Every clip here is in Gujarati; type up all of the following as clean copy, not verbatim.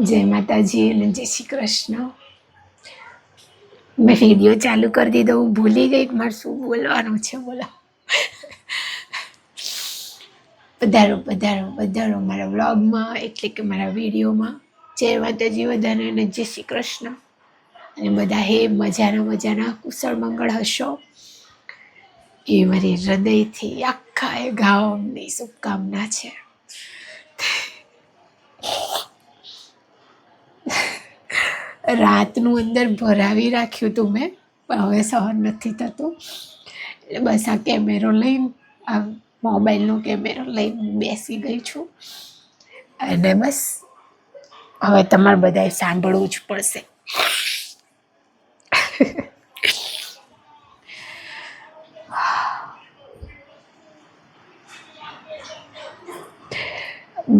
જય માતાજી અને જય શ્રી કૃષ્ણ. મેં વિડીયો ચાલુ કરી દીધો, હું ભૂલી ગઈ કે મારે શું બોલવાનું છે. બોલો. પધારો પધારો પધારો મારા વ્લોગમાં, એટલે કે મારા વિડીયોમાં. જય માતાજી બધાને અને જય શ્રી કૃષ્ણ. અને બધા હે મજાના કુશળ મંગળ હશો એ મારી હૃદયથી આખા એ ગામની શુભકામના છે. રાતનું અંદર ભરાવી રાખ્યું હતું મેં, પણ હવે સહન નથી થતું. એટલે બસ આ કેમેરો લઈને, આ મોબાઈલનો કેમેરો લઈને બેસી ગઈ છું. અને બસ હવે તમારે બધાએ સાંભળવું જ પડશે.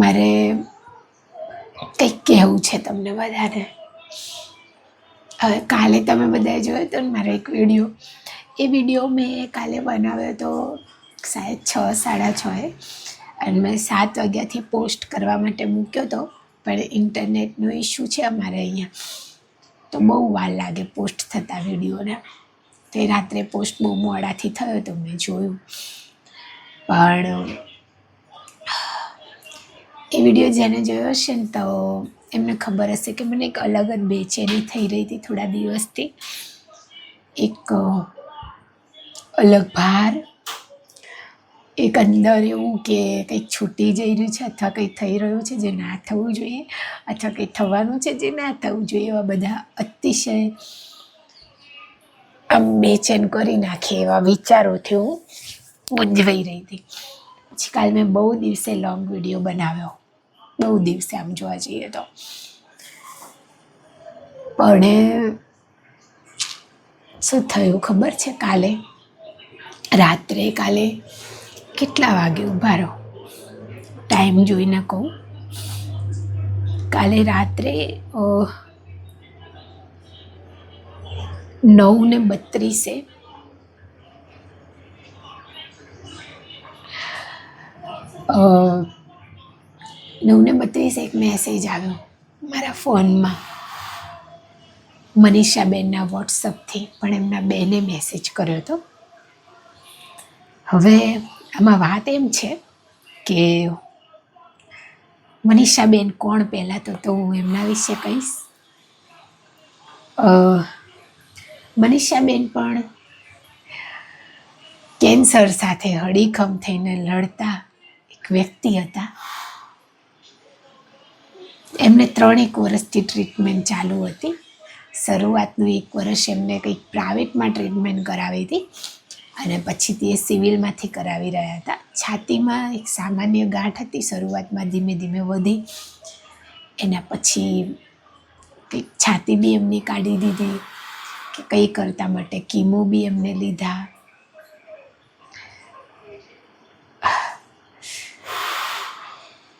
મારે કંઈક કહેવું છે તમને બધાને. હવે કાલે તમે બધાએ જોયો હતો ને મારો એક વિડીયો. એ વિડીયો મેં કાલે બનાવ્યો હતો શાયદ 6:30 અને મેં 7 વાગ્યાથી પોસ્ટ કરવા માટે મૂક્યો હતો, પણ ઇન્ટરનેટનો ઇશ્યુ છે અમારે અહીંયા, તો બહુ વાર લાગે પોસ્ટ થતા વિડીયોને. તો એ રાત્રે પોસ્ટ બહુ મોડાથી થયો તો મેં જોયું. પણ એ વિડીયો જેને જોયો હશે ને તો એમને ખબર હશે કે મને એક અલગ જ બેચેની થઈ રહી હતી થોડા દિવસથી. એક અલગ ભાર, એક અંદર એવું કે કંઈક છૂટી જઈ રહ્યું છે, અથવા કંઈક થઈ રહ્યું છે જે ના થવું જોઈએ, અથવા કંઈક થવાનું છે જે ના થવું જોઈએ. એવા બધા અતિશય આમ બેચેન કરી નાખે એવા વિચારોથી હું મૂંઝવાઈ રહી હતી. પછી કાલ મેં બહુ દિવસે લોંગ વિડીયો બનાવ્યો, બહુ દિવસે આમ જોવા જઈએ તો. પણ શું થયું ખબર છે? કાલે કેટલા વાગે ઊભા રહો, ટાઈમ જોઈને કહું. કાલે રાત્રે 9:32 એક મેસેજ આવ્યો મારા ફોનમાં મનીષાબેનના વોટ્સઅપથી, પણ એમના બેને મેસેજ કર્યો હતો. હવે આમાં વાત એમ છે કે મનીષાબેન કોણ પહેલાં તો હું એમના વિશે કહીશ. મનીષાબેન પણ કેન્સર સાથે હડીખમ થઈને લડતા એક વ્યક્તિ હતા. એમને 3 વર્ષથી ટ્રીટમેન્ટ ચાલુ હતી. શરૂઆતનું 1 વર્ષ એમને કંઈક પ્રાઇવેટમાં ટ્રીટમેન્ટ કરાવી હતી, અને પછીથી એ સિવિલમાંથી કરાવી રહ્યા હતા. છાતીમાં એક સામાન્ય ગાંઠ હતી, શરૂઆતમાં ધીમે ધીમે વધી. એના પછી કંઈક છાતી બી એમની કાઢી દીધી કે કંઈ કરતા માટે કીમો બી એમને લીધા.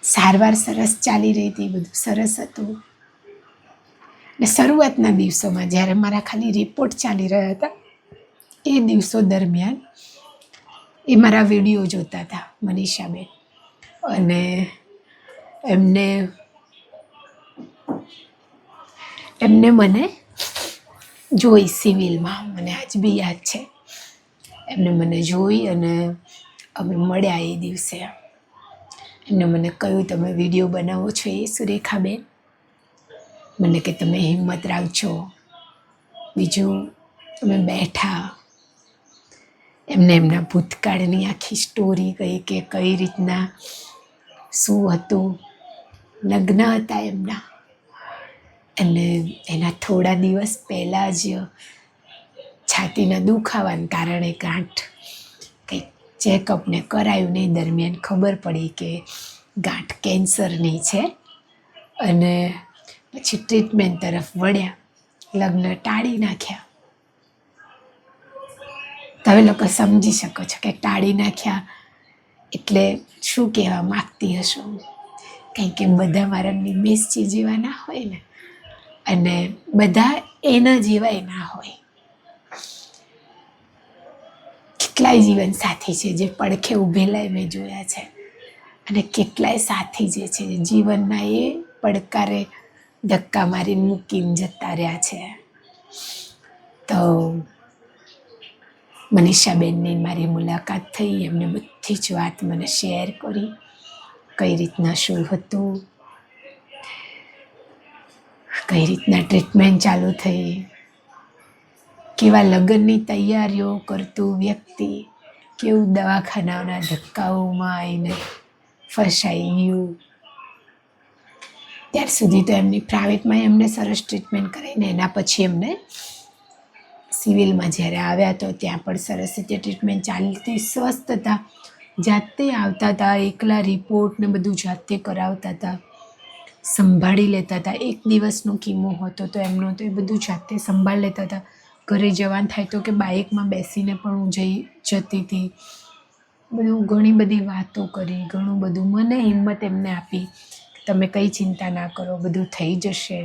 સારવાર સરસ ચાલી રહી હતી, બધું સરસ હતું. ને શરૂઆતના દિવસોમાં જ્યારે મારા ખાલી રિપોર્ટ ચાલી રહ્યા હતા એ દિવસો દરમિયાન એ મારા વિડીયો જોતા હતા મનીષાબેન, અને એમને મને જોઈ સિવિલમાં. મને આજ બી યાદ છે, એમને મને જોઈ અને અમે મળ્યા એ દિવસે. એમને મને કહ્યું તમે વિડીયો બનાવો છો એ સુરેખાબેન? મને કે તમે હિંમત રાખજો. બીજું અમે બેઠા, એમને એમના ભૂતકાળની આખી સ્ટોરી કહી કે કઈ રીતના શું હતું. લગ્ન હતા એમના, અને એના થોડા દિવસ પહેલાં જ છાતીના દુખાવાને કારણે ગાંઠ કંઈક ચેકઅપને કરાયું ને દરમિયાન ખબર પડી કે ગાંઠ કેન્સરની છે. અને પછી ટ્રીટમેન્ટ તરફ વળ્યા, લગ્ન ટાળી નાખ્યા. તમે લોકો સમજી શકો છો કે ટાળી નાખ્યા એટલે શું કહેવા માગતી હશો. કારણ કે બધા મારા નિમેશજી જેવા ના હોય ને, અને બધા એના જેવાય ના હોય. કેટલાય જીવન સાથી છે જે પડખે ઊભેલાય મેં જોયા છે, અને કેટલાય સાથી જે છે જીવનના એ પડકારે ધક્કા મારીને મૂકીને જતા રહ્યા છે. તો મનીષાબેનની મારી મુલાકાત થઈ, એમને બધી જ વાત મને શેર કરી, કઈ રીતના શું હતું, કઈ રીતના ટ્રીટમેન્ટ ચાલુ થઈ, કેવા લગ્નની તૈયારીઓ કરતું વ્યક્તિ કેવું દવાખાનાના ધક્કાઓમાં આવીને ફસાઈ ગયું. ત્યાર સુધી તો એમની પ્રાઇવેટમાં એમને સરસ ટ્રીટમેન્ટ કરાવીને એના પછી એમને સિવિલમાં જ્યારે આવ્યા તો ત્યાં પણ સરસ રીતે ટ્રીટમેન્ટ ચાલી હતી. સ્વસ્થ હતા, જાતે આવતા હતા, એકલા રિપોર્ટ ને બધું જાતે કરાવતા હતા, સંભાળી લેતા હતા. એક દિવસનો કીમો હતો તો એમનો તો એ બધું જાતે સંભાળ લેતા હતા. ઘરે જવાનું થાય તો કે બાઇકમાં બેસીને પણ હું જતી હતી. બધું ઘણી બધી વાતો કરી, ઘણું બધું મને હિંમત એમને આપી, તમે કંઈ ચિંતા ના કરો, બધું થઈ જશે.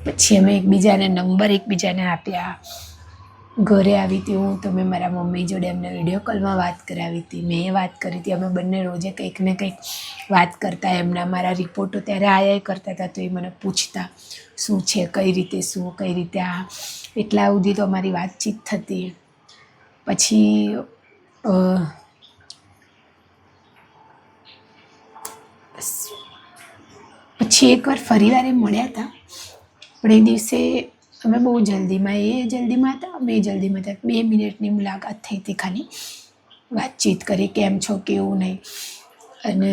પછી અમે એકબીજાને આપ્યા. ઘરે આવી હતી હું તો મેં મારા મમ્મી જોડે એમને વિડીયો કોલમાં વાત કરાવી હતી, મેં વાત કરી હતી. અમે બંને રોજે કંઈક ને કંઈક વાત કરતા. એમના મારા રિપોર્ટો ત્યારે આયા કરતા હતા તો એ મને પૂછતા શું છે, કઈ રીતે શું, કઈ રીતે આ. એટલા સુધી તો અમારી વાતચીત થતી. પછી એકવાર ફરીવાર એ મળ્યા હતા, પણ એ દિવસે અમે બહુ જલ્દીમાં હતા, અમે જલ્દીમાં હતા. 2 મિનિટની મુલાકાત થઈ હતી, ખાલી વાતચીત કરી, કેમ છો, કેવું નહીં, અને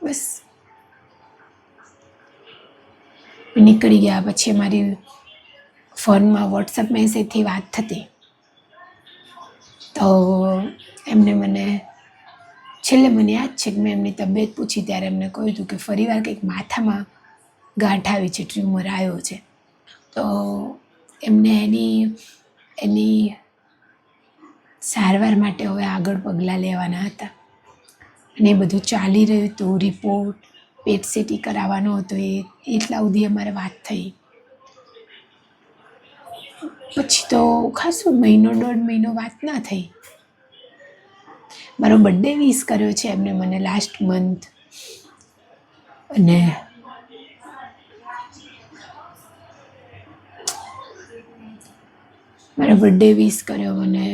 બસ નીકળી ગયા. પછી મારી ફોનમાં વોટ્સઅપ મેસેજથી વાત થતી તો એમને મને છેલ્લે મને યાદ છે કે મેં એમની તબિયત પૂછી ત્યારે એમને કહ્યું હતું કે ફરીવાર કંઈક માથામાં ગાંઠ આવી છે, ટ્યુમર આવ્યો છે. તો એમને એની સારવાર માટે હવે આગળ પગલાં લેવાના હતા અને એ બધું ચાલી રહ્યું હતું. રિપોર્ટ, પેટ સીટી કરાવવાનો હતો, એટલા સુધી અમારે વાત થઈ. પછી તો ખાસું 1.5 મહિનો વાત ના થઈ. મારો બર્થડે વિશ કર્યો છે એમને મને લાસ્ટ મંથ, અને મારો બર્થડે વિશ કર્યો મને.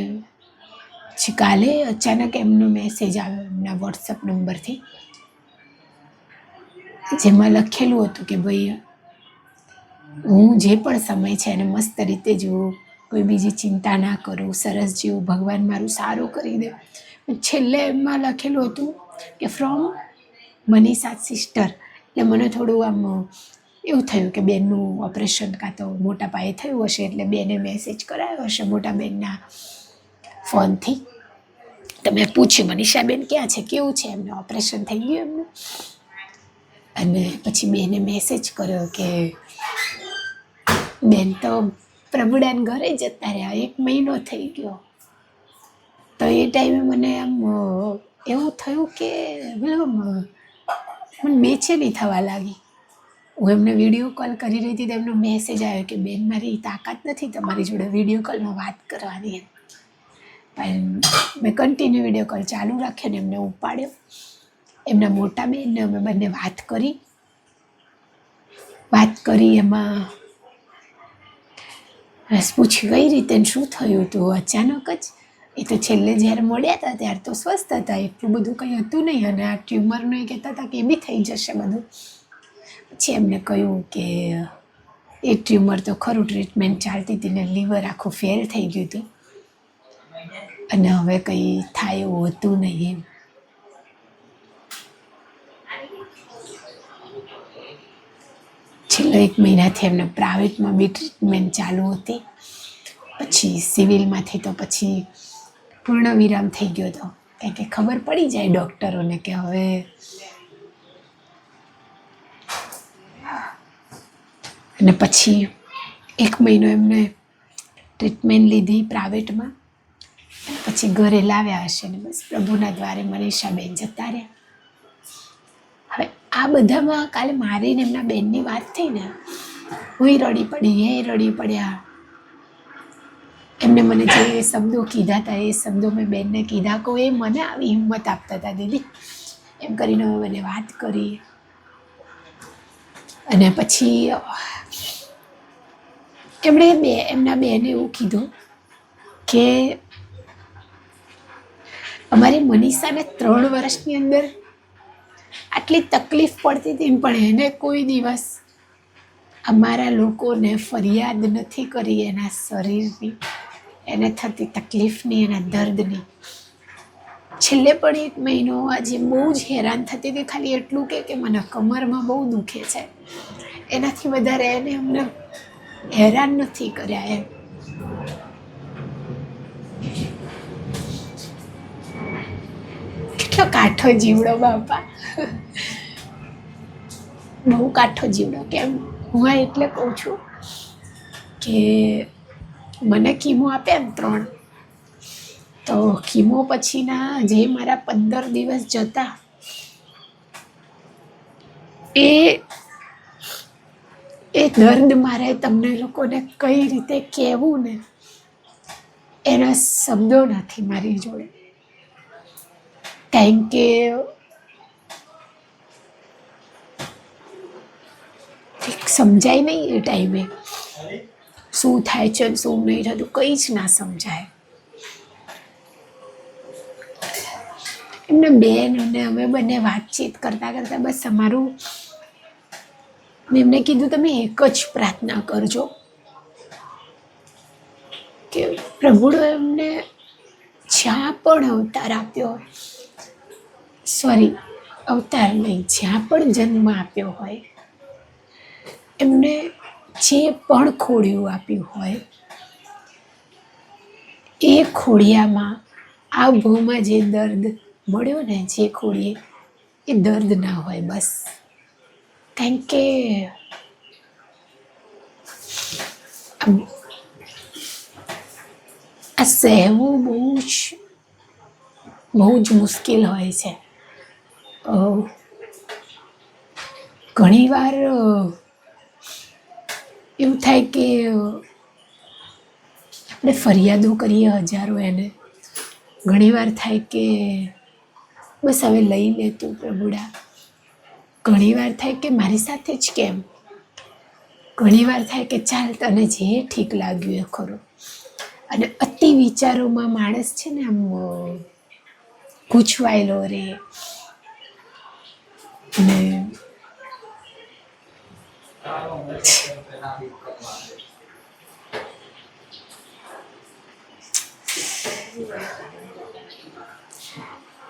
પછી કાલે અચાનક એમનો મેસેજ આવ્યો એમના વોટ્સઅપ નંબરથી, જેમાં લખેલું હતું કે ભાઈ હું જે પણ સમય છે એને મસ્ત રીતે જીવું, કોઈ બીજી ચિંતા ના કરું, સરસ જીવું, ભગવાન મારું સારું કરી દે. છેલ્લે એમાં લખેલું હતું કે ફ્રોમ મનીષા સિસ્ટર. એટલે મને થોડું આમ એવું થયું કે બેનનું ઓપરેશન કાં તો મોટા પાયે થયું હશે, એટલે બેને મેસેજ કરાયો હશે મોટા બેનના ફોનથી. તો મેં પૂછ્યું મનીષાબેન ક્યાં છે, કેવું છે, એમને ઓપરેશન થઈ ગયું એમનું. અને પછી બેને મેસેજ કર્યો કે બેન તો પ્રભુડાને ઘરે જતા રહ્યા, 1 મહિનો થઈ ગયો. તો એ ટાઈમે મને આમ એવું થયું કે મને બેચેની થવા લાગી. હું એમને વિડીયો કોલ કરી રહી હતી તો એમનો મેસેજ આવ્યો કે બેન મારી તાકાત નથી તમારી જોડે વિડીયો કોલમાં વાત કરવાની એમ. પણ મેં કન્ટિન્યુ વિડીયો કોલ ચાલુ રાખ્યો ને એમને ઉપાડ્યો. એમના મોટા બેનને અમે બંને વાત કરી એમાં બસ પૂછ્યું કઈ રીતે શું થયું હતું. અચાનક જ એ તો છેલ્લે જ્યારે મળ્યા હતા ત્યારે તો સ્વસ્થ હતા, એટલું બધું કંઈ હતું નહીં, અને આ ટ્યુમરનું એ કહેતા હતા કે એ બી થઈ જશે બધું. પછી એમને કહ્યું કે એ ટ્યુમર તો ખરું ટ્રીટમેન્ટ ચાલતી હતી ને લીવર આખું ફેલ થઈ ગયું હતું અને હવે કંઈ થાય એવું હતું નહીં એમ. છેલ્લા 1 મહિનાથી એમને પ્રાઇવેટમાં બી ટ્રીટમેન્ટ ચાલુ હતી. પછી સિવિલમાંથી તો પછી પૂર્ણ વિરામ થઈ ગયો હતો, કારણ કે ખબર પડી જાય ડૉક્ટરોને કે હવે અને પછી 1 મહિનો એમને ટ્રીટમેન્ટ લીધી પ્રાઇવેટમાં, પછી ઘરે લાવ્યા હશે ને બસ પ્રભુના દ્વારે મનીષાબેન જતા રહ્યા. હવે આ બધામાં કાલે મારી ને એમના બેનની વાત થઈ ને, હું રડી પડી, એ રડી પડ્યા. એમને મને જે શબ્દો કીધા હતા એ શબ્દો મેં બેનને કીધા કહો એ મને આવી હિંમત આપતા હતા દીદી. એમ કરીને અમે મને વાત કરી. અને પછી એમના બેને એવું કીધું કે અમારી મનીષાને 3 વર્ષની અંદર આટલી તકલીફ પડતી હતી પણ એને કોઈ દિવસ અમારા લોકોને ફરિયાદ નથી કરી એના શરીરની, એને થતી તકલીફની, એના દર્દની. છેલ્લે પણ 1 મહિનો આજે બહુ જ હેરાન થતી હતી. ખાલી એટલું કે મને કમરમાં બહુ દુખે છે, એનાથી વધારે એને અમને હેરાન નથી કર્યા એમ. કેટલો કાઠો જીવડો બાપા, બહુ કાઠો જીવડો. કેમ હું એટલે કહું છું કે મને કીમો આપે એમ 3, તો કીમો પછીના જે મારા 15 દિવસ જતા એ દર્દ મારે તમને લોકોને કઈ રીતે કહેવું ને એના શબ્દો નથી મારી જોડે. કારણ કે સમજાય નહીં એ ટાઈમે શું થાય છે શું નહીં થતું, કંઈ જ ના સમજાય. એમને બેન અને અમે બંને વાતચીત કરતા કરતા બસ મેં એમને કીધું તમે એક જ પ્રાર્થના કરજો કે પ્રભુએ એમને જ્યાં પણ અવતાર આપ્યો, અવતાર નહીં, જ્યાં પણ જન્મ આપ્યો હોય, એમને જે પણ ખોડિયું આપ્યું હોય એ ખોડિયામાં આ ભૂમાં જે દર્દ મળ્યો ને, જે ખોડીએ એ દર્દ ના હોય બસ. કારણ કે આ સહેવું બહુ જ મુશ્કેલ હોય છે. ઘણીવાર એવું થાય કે આપણે ફરિયાદો કરીએ હજારો એને, ઘણીવાર થાય કે બસ હવે લઈ લે તું પ્રભુડા, ઘણીવાર થાય કે મારી સાથે જ કેમ, ઘણીવાર થાય કે ચાલ તને જે ઠીક લાગ્યું એ ખરું. અને અતિ વિચારોમાં માણસ છે ને આમ ગૂંચવાયેલો રહે. અને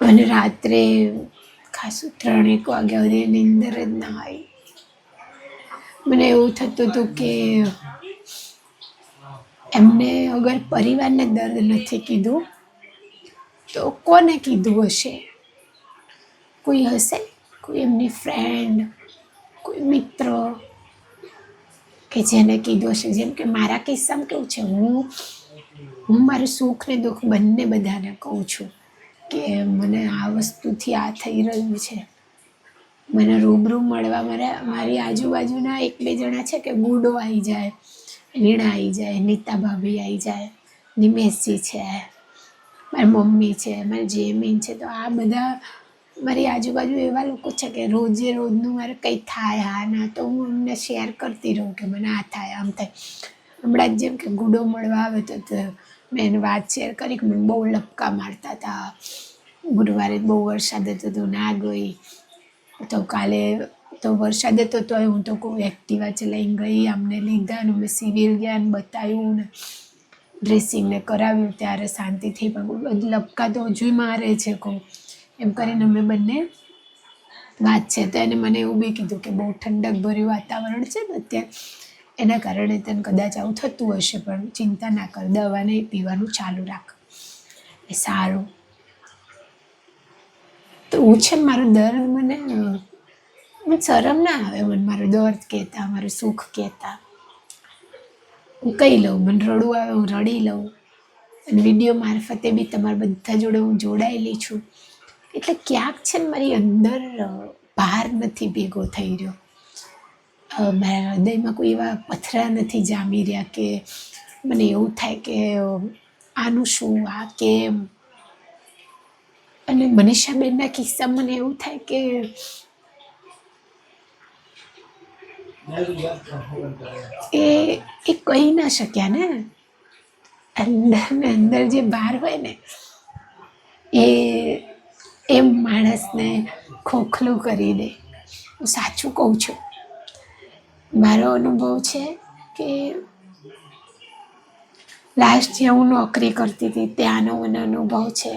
અને રાત્રે ખાસું 3-1 વાગ્યા સુધી નીંદર જ ના આવી. મને એવું થતું હતું કે એમને અગર પરિવારને દર્દ નથી કીધું તો કોને કીધું હશે? કોઈ હશે, કોઈ એમની ફ્રેન્ડ, કોઈ મિત્ર કે જેને કીધું હશે. જેમ કે મારા કિસ્સામાં કેવું છે, હું મારું સુખ ને દુઃખ બંને બધાને કહું છું કે મને આ વસ્તુથી આ થઈ રહ્યું છે. મને રૂબરૂ મળવા મારી આજુબાજુના 1-2 જણા છે કે ગુડો આવી જાય, રીણા આવી જાય, નીતા ભાભી આવી જાય, નિમેશજી છે, મારી મમ્મી છે, મારી જેમીન છે. તો આ બધા મારી આજુબાજુ એવા લોકો છે કે રોજનું મારે કંઈ થાય હા ના તો હું એમને શેર કરતી રહું કે મને આ થાય આમ થાય. હમણાં જેમ કે ગુડો મળવા આવે તો મેં એને વાત શેર કરી કે મને બહુ લપકા મારતા હતા, ગુરુવારે બહુ વરસાદ હતો તો ના ગઈ, તો કાલે તો વરસાદ હતો તો હું તો કોઈ એક્ટિવા ચલાવીને ગઈ, અમને લીધા ને અમે સિવિલ ગયા ને બતાવ્યું ને ડ્રેસિંગને કરાવ્યું ત્યારે શાંતિથી. પણ લપકા તો હજુય મારે છે કહું. એમ કરીને અમે બંને વાત છે. તો એને મને એવું બી કીધું કે બહુ ઠંડક ભર્યું વાતાવરણ છે ને અત્યારે, એના કારણે તને કદાચ આવું થતું હશે, પણ ચિંતા ના કર, દવાને પીવાનું ચાલુ રાખ, એ સારું. તો હું છે મારું દર્દ મને શરમ ના આવે, મને મારું દર્દ કહેતા, મારું સુખ કહેતા. હું કહી લઉં, મને રડવું આવે હું રડી લઉં. અને વિડીયો મારફતે બી તમારા બધા જોડે હું જોડાયેલી છું. એટલે ક્યાંક છે ને મારી અંદર ભાર નથી ભેગો થઈ રહ્યો, મારા હૃદયમાં કોઈ એવા પથરા નથી જામી રહ્યા કે મને એવું થાય કે આનું શું, આ કેમ. અને મનીષાબેનના કિસ્સામાં મને એવું થાય કે એ કહી ના શક્યા ને, અંદર ને અંદર જે બહાર હોય ને એ એમ માણસને ખોખલું કરી દે. હું સાચું કહું છું, મારો અનુભવ છે કે લાસ્ટ જે હું નોકરી કરતી હતી ત્યાંનો મને અનુભવ છે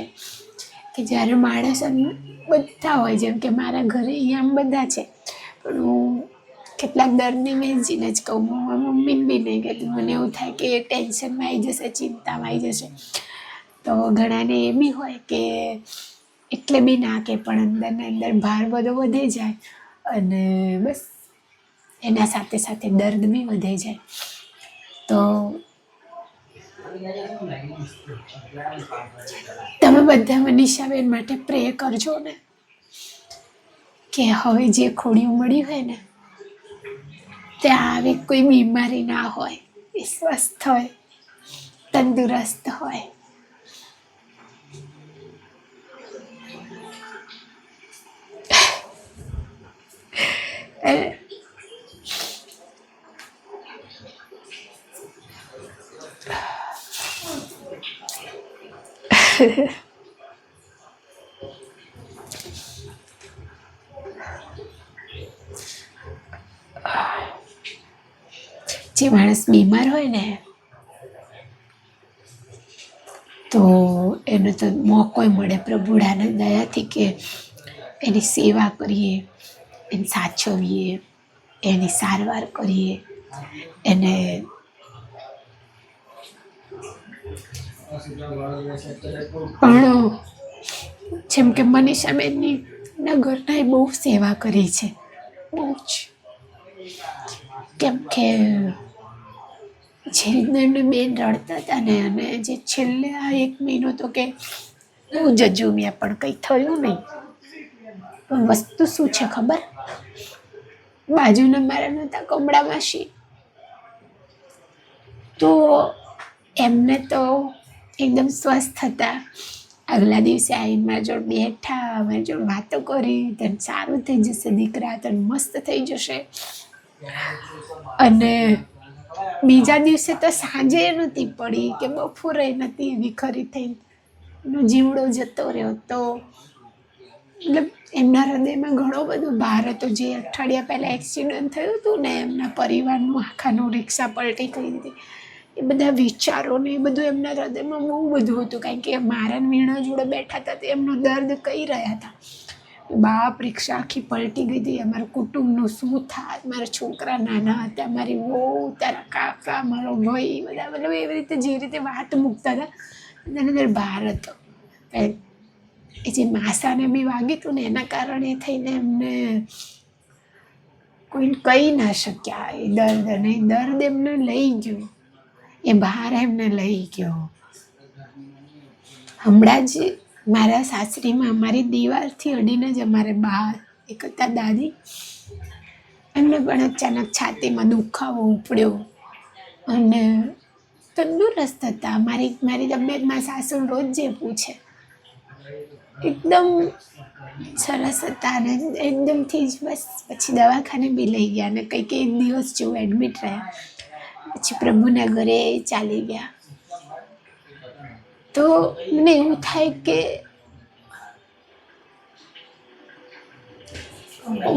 કે જ્યારે માણસ બધા હોય, જેમ કે મારા ઘરે અહીંયા બધા છે, પણ હું કેટલાક દર્દને વેચીને જ કહું, મમ્મીને બી નહીં કહેતી. મને એવું થાય કે ટેન્શનમાં આવી જશે, ચિંતામાં આવી જશે. તો ઘણાને એ બી હોય કે એટલે બી ના કે, પણ અંદર ને અંદર ભાર બધો વધી જાય અને બસ એના સાથે સાથે દર્દ બી વધે જાય. તો તમે બધા મનીષાબેન માટે પ્રે કરજો ને કે હવે જે ખોડિયું મળી હોય ને ત્યાં આવી કોઈ બીમારી ના હોય, એ સ્વસ્થ હોય, તંદુરસ્ત હોય. જે માણસ બીમાર હોય ને તો એને તો મોકો મળે પ્રભુડાના દયાથી કે એની સેવા કરીએ, એને સાચવીએ, એની સારવાર કરીએ, એને પણ જેમ કે મનીષાબેનની નગરના બહુ સેવા કરી છે, બહુ જ. કેમ કે જે રીતના એમને બેન રડતા હતા ને, અને જે છેલ્લે આ 1 મહિનો તો કે બહુ જજુમ્યા પણ કંઈ થયું નહીં. પણ વસ્તુ શું છે ખબર, બાજુના મારા નહોતા કમળા માસી, તો એમને તો એકદમ સ્વસ્થ હતા. આગલા દિવસે આવીને મારા જોડે બેઠા, મારી જોડે વાતો કરી, તને સારું થઈ જશે દીકરા, તને મસ્ત થઈ જશે. અને બીજા દિવસે તો સાંજે નહોતી પડી કે બપોરે નથી એવી ખરી થઈ, એનો જીવડો જતો રહ્યો. તો મતલબ એમના હૃદયમાં ઘણો બધો ભાર હતો. જે અઠવાડિયા પહેલાં એક્સિડન્ટ થયું હતું ને, એમના પરિવારનું આખાનું રિક્ષા પલટી કરી દીધી, એ બધા વિચારો ને એ બધું એમના હૃદયમાં બહુ બધું હતું. કારણ કે મારા વીણા જોડે બેઠા હતા તો એમનું દર્દ કહી રહ્યા હતા, બાપ રિક્ષા આખી પલટી ગઈ હતી, અમારા કુટુંબનું શું થાય, મારા છોકરા નાના હતા, મારી વહુ, તારા કાકા, મારો ભાઈ, બધા મતલબ એવી રીતે જે રીતે વાત મૂકતા હતા, એની અંદર ભાર હતો. એ જે માસાને બી વાગ્યું હતું ને, એના કારણે થઈને એમને કોઈ કહી ના શક્યા એ દર્દ, અને દર્દ એમને લઈ ગયું, એ ભાર એમને લઈ ગયો. હમણાં જ મારા સાસરીમાં અમારી દીવાલથી અડીને જ અમારે બહાર એક હતા દાદી, એમને પણ અચાનક છાતીમાં દુખાવો ઉપડ્યો અને તંદુરસ્ત હતા. મારી તબિયતમાં સાસુ રોજ જે પૂછે, એકદમ સરસ હતા. અને એકદમથી જ બસ પછી દવાખાને બી લઈ ગયા, અને કંઈક 1 દિવસ જેવું એડમિટ રહ્યા, પછી પ્રભુના ઘરે ચાલી ગયા. તો મને એવું થાય કે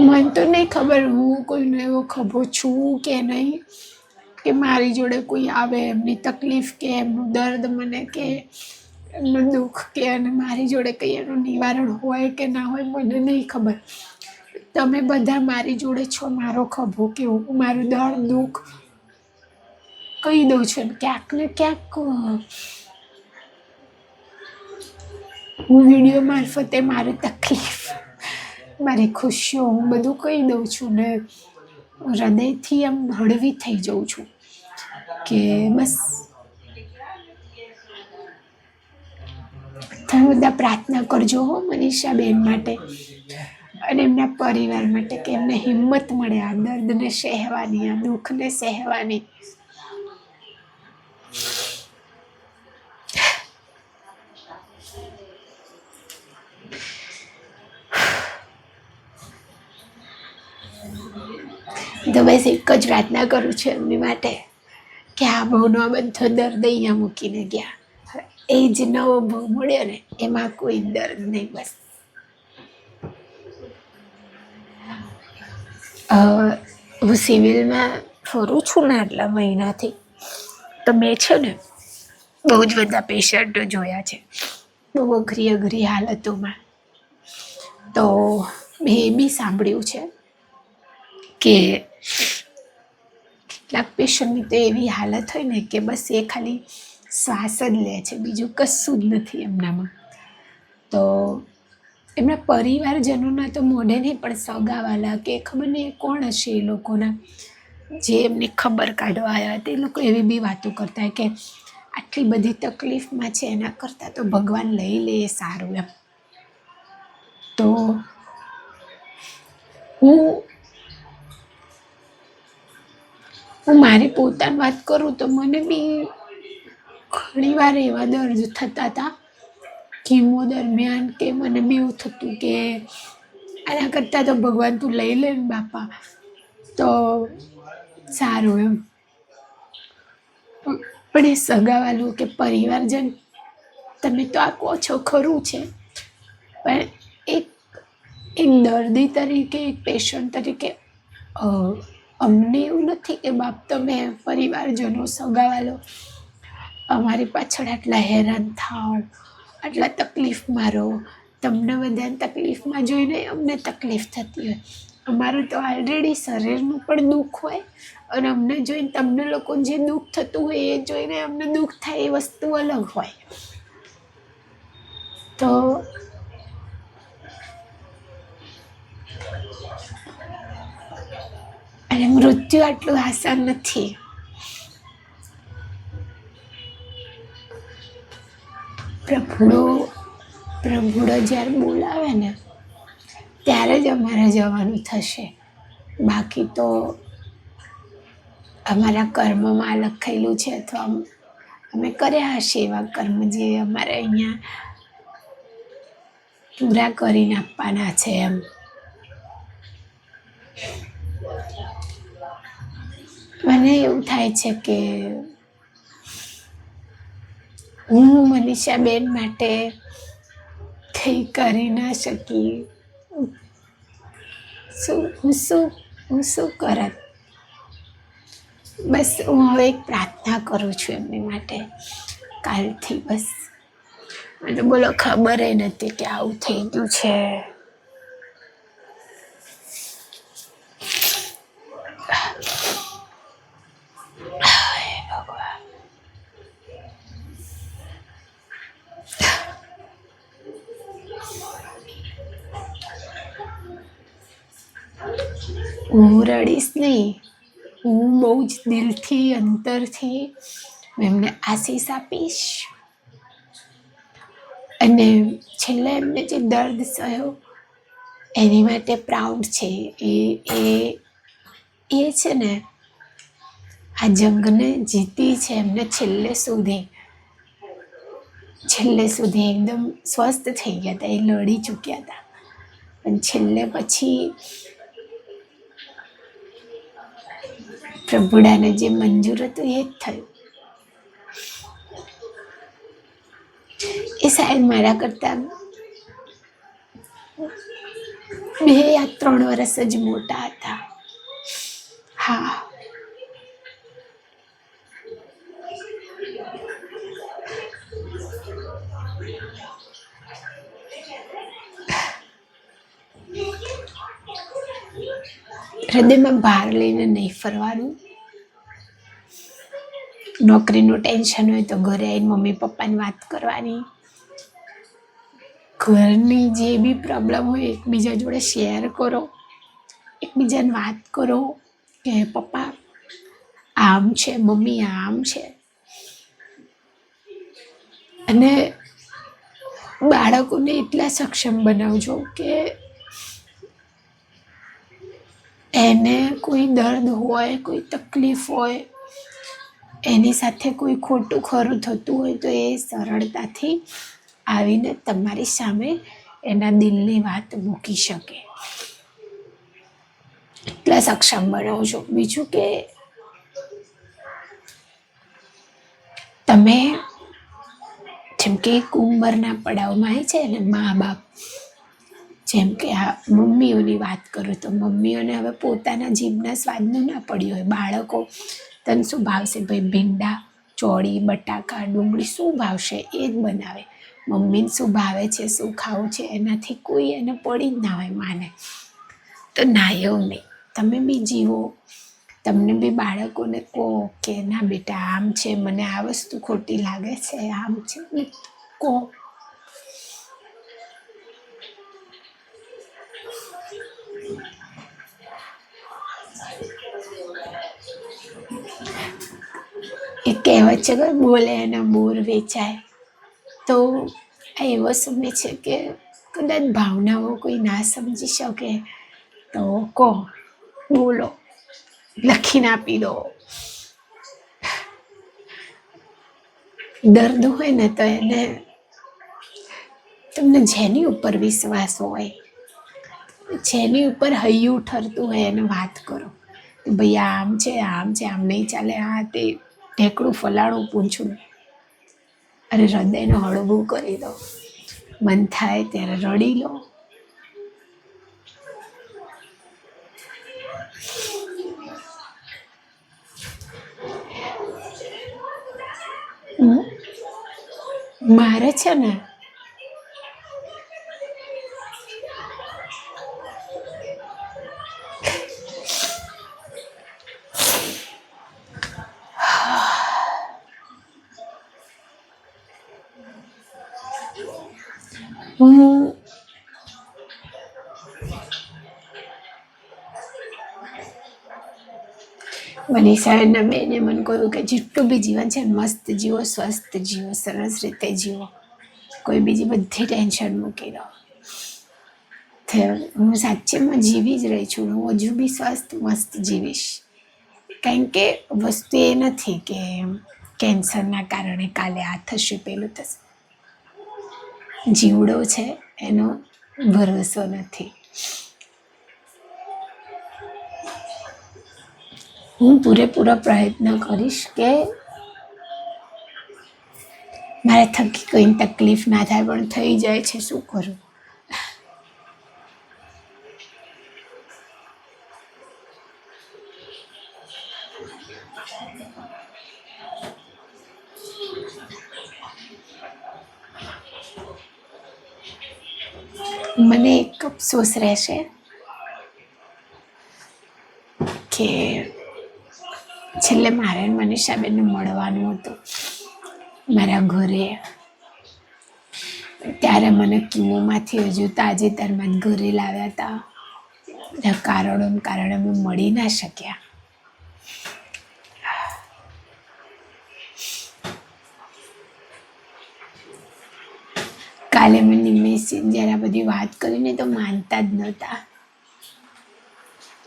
મને તો નહીં ખબર હું કોઈનો એવો ખભો છું કે નહીં, કે મારી જોડે કોઈ આવે એમની તકલીફ કે એમનું દર્દ મને કે એમનું દુઃખ કે, અને મારી જોડે કંઈ એનું નિવારણ હોય કે ના હોય મને નહીં ખબર. તમે બધા મારી જોડે છો, મારો ખભો કે હું મારું દર્દ દુઃખ કહી દઉં છું. ક્યાંક ને ક્યાંક હું વિડીયો મારફતે મારી તકલીફ, મારી ખુશીઓ, હું બધું કહી દઉં છું ને હૃદયથી એમ હળવી થઈ જાઉં છું કે બસ તમે બધા પ્રાર્થના કરજો હો મનીષાબેન માટે અને એમના પરિવાર માટે, કે એમને હિંમત મળે આ દર્દને સહેવાની, આ દુઃખને સહેવાની. બસ એક જ પ્રાર્થના કરું છું એમની માટે કે આ ભાવનો આ બધો દર્દ અહીંયા મૂકીને ગયા, એ જ નવો ભાવ મળ્યો ને એમાં કોઈ દર્દ નહીં. બસ હું સિવિલમાં ફરું છું ને આટલા મહિનાથી, તો મેં છે ને બહુ જ બધા પેશન્ટો જોયા છે, બહુ અઘરી અઘરી હાલતોમાં. તો મેં એ બી સાંભળ્યું છે કે કેટલાક પેશન્ટની તો એવી હાલત હોય ને કે બસ એ ખાલી શ્વાસ જ લે છે, બીજું કશું જ નથી એમનામાં. તો એમના પરિવારજનોના તો મોઢે નહીં, પણ સગાવાલા કે ખબર નહીં કોણ હશે એ લોકોના જે એમની ખબર કાઢવા આવ્યા હતા, એ લોકો એવી બી વાતો કરતા હોય કે આટલી બધી તકલીફમાં છે એના કરતાં તો ભગવાન લઈ લે એ સારું એમ. તો હું મારી પોતાની વાત કરું તો મને બી ઘણી વાર એવા દર્દ થતા હતા કીમો દરમિયાન કે મને બી એવું થતું કે આના કરતાં તો ભગવાન તું લઈ લે ને બાપા તો સારું એમ. પણ એ સગાવાલું કે પરિવારજન તમે તો આ કહો છો ખરું છે, પણ એક દર્દી તરીકે, એક પેશન્ટ તરીકે અમને એવું નથી કે બાપ તમે પરિવારજનો સગાવાલો અમારી પાછળ આટલા હેરાન થાવ, આટલા તકલીફમાં રહો, તમને બધાને તકલીફમાં જોઈને અમને તકલીફ થતી હોય. અમારું તો ઓલરેડી શરીરનું પણ દુઃખ હોય અને અમને જોઈને તમને લોકોને જે દુઃખ થતું હોય એ જોઈને અમને દુઃખ થાય, એ વસ્તુ અલગ હોય. તો અને મૃત્યુ આટલું આસાન નથી. પ્રભુડો જ્યારે બોલાવે ને ત્યારે જ અમારે જવાનું થશે, બાકી તો અમારા કર્મમાં લખાયેલું છે અથવા અમે કર્યા હશે એવા કર્મ જે અમારે અહીંયા પૂરા કરીને આપવાના છે એમ. મને એવું થાય છે કે હું મનીષાબેન માટે કંઈ કરી ના શકી, હું શું કરત. બસ હું હવે એક પ્રાર્થના કરું છું એમની માટે કાલથી. બસ મને બોલો ખબર નથી કે આવું થઈ ગયું છે. હું રડીશ નહીં, હું બહુ જ દિલથી અંતરથી એમને આશીષ આપીશ. અને છેલ્લે એમને જે દર્દ સહ્યો એની માટે પ્રાઉડ છે. એ છે ને આ જંગને જીતી છે એમને છેલ્લે સુધી એકદમ સ્વસ્થ થઈ ગયા હતા, એ લડી ચૂક્યા હતા, પણ છેલ્લે પછી પ્રભુડાને જે મંજૂર હતું એ જ થયું. એ સાહેબ મારા કરતા 2 યા 3 વર્ષ જ મોટા હતા. હા, હૃદયમાં ભાર લઈને નહીં ફરવાનું. નોકરીનું ટેન્શન હોય તો ઘરે આવીને મમ્મી પપ્પાની વાત કરવાની. ઘરની જે બી પ્રોબ્લેમ હોય એકબીજા જોડે શેર કરો, એકબીજાને વાત કરો કે પપ્પા આમ છે, મમ્મી આમ છે. અને બાળકોને એટલા સક્ષમ બનાવજો કે એને કોઈ દર્દ હોય, કોઈ તકલીફ હોય, એની સાથે કોઈ ખોટું ખરું થતું હોય તો એ સરળતાથી આવીને તમારી સામે એના દિલની વાત મૂકી શકે. એટલા સક્ષમ બનાવો છો. બીજું કે તમે જેમ કે એક ઉંમરના પડાવમાં આવી છે ને મા બાપ, જેમ કે આ મમ્મીઓની વાત કરું તો મમ્મીઓને હવે પોતાના જીભના સ્વાદનું ના પડ્યું હોય. બાળકો તને શું ભાવશે ભાઈ, ભીંડા, ચોળી, બટાકા, ડુંગળી શું ભાવશે એ જ બનાવે. મમ્મીને શું ભાવે છે, શું ખાવું છે, એનાથી કોઈ એને પડી જ ના હોય માને. તો ના, એવું નહીં. તમે બી જીવો. તમને બી બાળકોને કહો કે ના બેટા આમ છે, મને આ વસ્તુ ખોટી લાગે છે, આમ છે, કહો. એ કહેવત છે કે બોલે એના બોર વેચાય. તો આ એવો સમય છે કે કદાચ ભાવનાઓ કોઈ ના સમજી શકે તો કહો, બોલો, લખીને આપી દો. દર્દ હોય ને તો એને તમને જેની ઉપર વિશ્વાસ હોય, જેની ઉપર હૈયું ઠરતું હોય એને વાત કરો. ભાઈ આમ છે, આમ છે, આમ નહીં ચાલે, આ તે ઢેકડું ફલાણું પૂંછું. અરે હૃદયને હળવું કરી દો. મન થાય ત્યારે રડી લો. મારે છે ને હું મનીષાના બેને મને કહ્યું કે જેટલું બી જીવન છે મસ્ત જીવો, સ્વસ્થ જીવો, સરસ રીતે જીવો, કોઈ બીજી બધી ટેન્શન મૂકી દો. હું સાચેમાં જીવી જ રહી છું. હું હજુ બી સ્વસ્થ મસ્ત જીવીશ. કારણ કે વસ્તુ એ નથી કે કેન્સરના કારણે કાલે આ થશે, પેલું થશે. જીવડો છે એનો ભરોસો નથી. હું પૂરેપૂરો પ્રયત્ન કરીશ કે મારા થકી કોઈ તકલીફ ના થાય, પણ થઈ જાય છે, શું કરું. મને એક અફસોસ રહેશે કે છેલ્લે મારે મનીષાબેનને મળવાનું હતું મારા ઘરે. ત્યારે મને કીમોમાંથી હજુ તાજેતરમાં જ ઘરે લાવ્યા હતા. બધા કારણોને કારણે અમે મળી ના શક્યા. કાલે મેં નિમેષે જ્યારે આ બધી વાત કરીને તો માનતા જ નહોતા.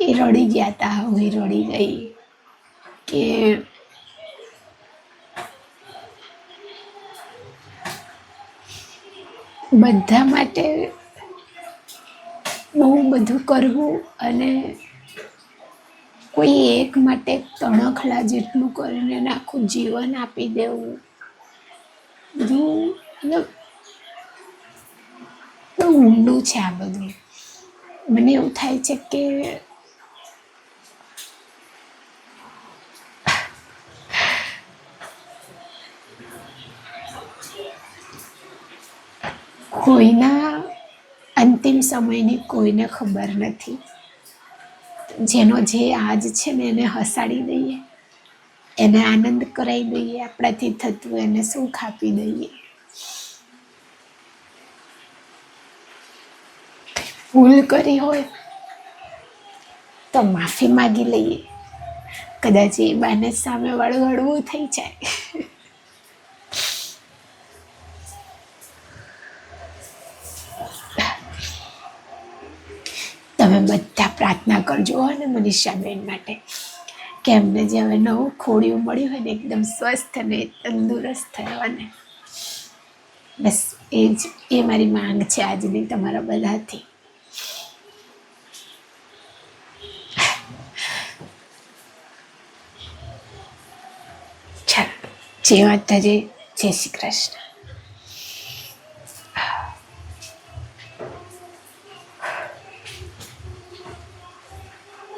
એ રડી ગયા હતા, હું રડી ગઈ કે બધા માટે બહુ બધું કરવું અને કોઈ એક માટે તણખલા જેટલું કરીને એને આખું જીવન આપી દેવું, બધું મતલબ બહુ ઊંડું છે આ બધું. મને એવું થાય છે કે કોઈના અંતિમ સમયની કોઈને ખબર નથી. જેનો જે આજ છે ને એને હસાડી દઈએ, એને આનંદ કરાવી દઈએ, આપણાથી થતું એને સુખ આપી દઈએ. ભૂલ કરી હોય તો માફી માગી લઈએ. કદાચ એ બાને સામેવાળું હળવું થઈ જાય. તમે બધા પ્રાર્થના કરજો અને મનીષાબેન માટે કે એમને જે હવે નવું ખોડિયું મળ્યું હોય ને એકદમ સ્વસ્થ અને તંદુરસ્ત થયો. અને બસ એ મારી માંગ છે આજની તમારા બધાથી. જય માતાજી, જય શ્રી કૃષ્ણ.